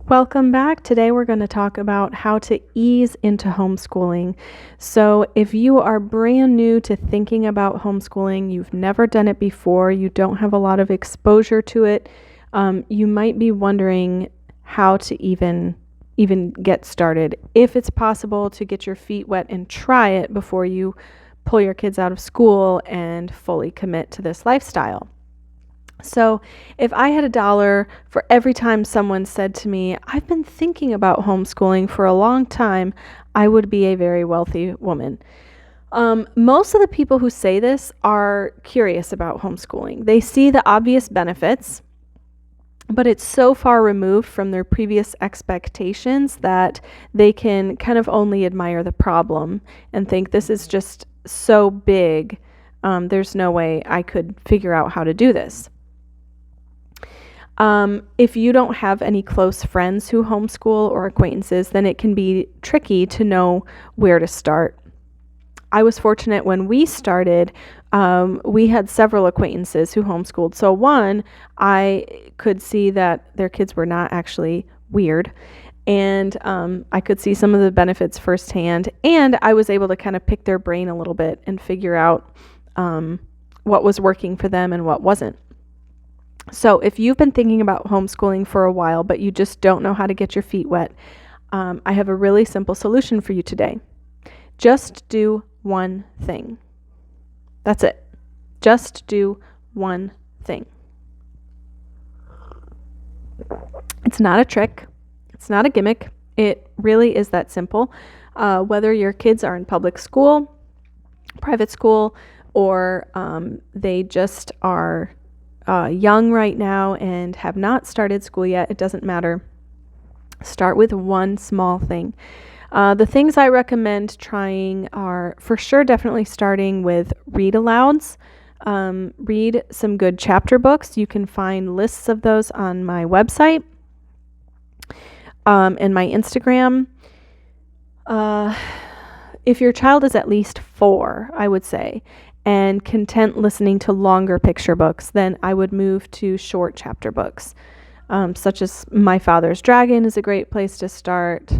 Welcome back. Today we're going to talk about how to ease into homeschooling. So, if you are brand new to thinking about homeschooling, you've never done it before, you don't have a lot of exposure to it, you might be wondering how to even get started. If it's possible to get your feet wet and try it before you pull your kids out of school and fully commit to this lifestyle. So, if I had $1 for every time someone said to me, I've been thinking about homeschooling for a long time, I would be a very wealthy woman. Most of the people who say this are curious about homeschooling. They see the obvious benefits, but it's so far removed from their previous expectations that they can kind of only admire the problem and think this is just so big. There's no way I could figure out how to do this. If you don't have any close friends who homeschool or acquaintances, then it can be tricky to know where to start. I was fortunate when we started, we had several acquaintances who homeschooled. So one, I could see that their kids were not actually weird. And I could see some of the benefits firsthand. And I was able to kind of pick their brain a little bit and figure out what was working for them and what wasn't. So if you've been thinking about homeschooling for a while, but you just don't know how to get your feet wet, I have a really simple solution for you today. Just do one thing. That's it. Just do one thing. It's not a trick. It's not a gimmick. It really is that simple. Whether your kids are in public school, private school, or they just are young right now and have not started school yet, it doesn't matter. Start with one small thing. The things I recommend trying are, for sure, definitely starting with read alouds. Read some good chapter books. You can find lists of those on my website and my Instagram. If your child is at least 4, I would say, and content listening to longer picture books, then I would move to short chapter books, such as My Father's Dragon is a great place to start,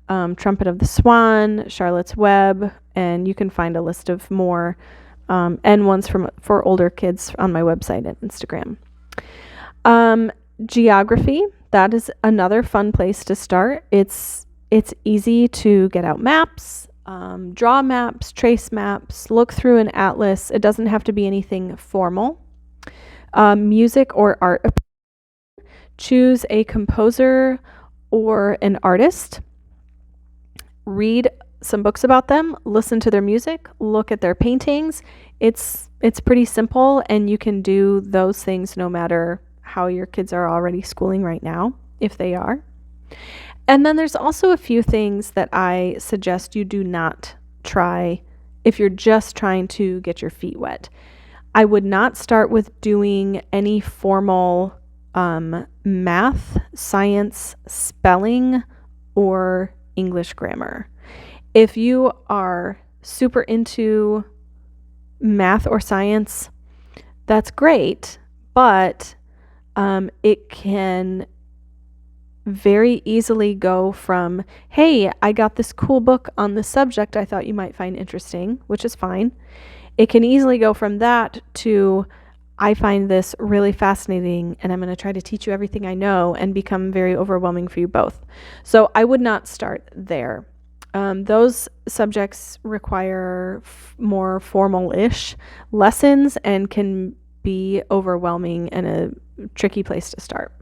Trumpet of the Swan, Charlotte's Web, and you can find a list of more and ones for older kids on my website and Instagram. Geography, that is another fun place to start. It's easy to get out maps. Draw maps, trace maps, look through an atlas. It doesn't have to be anything formal. Music or art. Choose a composer or an artist. Read some books about them. Listen to their music. Look at their paintings. It's pretty simple, and you can do those things no matter how your kids are already schooling right now, if they are. And then there's also a few things that I suggest you do not try if you're just trying to get your feet wet. I would not start with doing any formal math, science, spelling, or English grammar. If you are super into math or science, that's great, but it can very easily go from, hey, I got this cool book on the subject I thought you might find interesting, which is fine. It can easily go from that to, I find this really fascinating and I'm going to try to teach you everything I know, and become very overwhelming for you both. So I would not start there. Those subjects require more formal-ish lessons and can be overwhelming and a tricky place to start.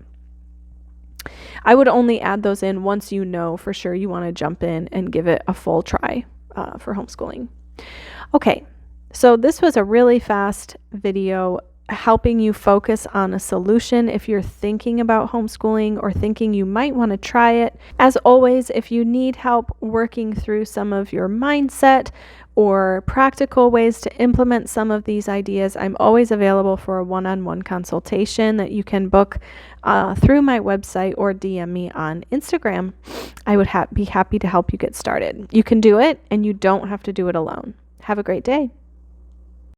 I would only add those in once you know for sure you want to jump in and give it a full try for homeschooling. Okay, so this was a really fast video helping you focus on a solution if you're thinking about homeschooling or thinking you might want to try it. As always, if you need help working through some of your mindset or practical ways to implement some of these ideas, I'm always available for a one-on-one consultation that you can book through my website or DM me on Instagram. I would be happy to help you get started. You can do it, and you don't have to do it alone. Have a great day.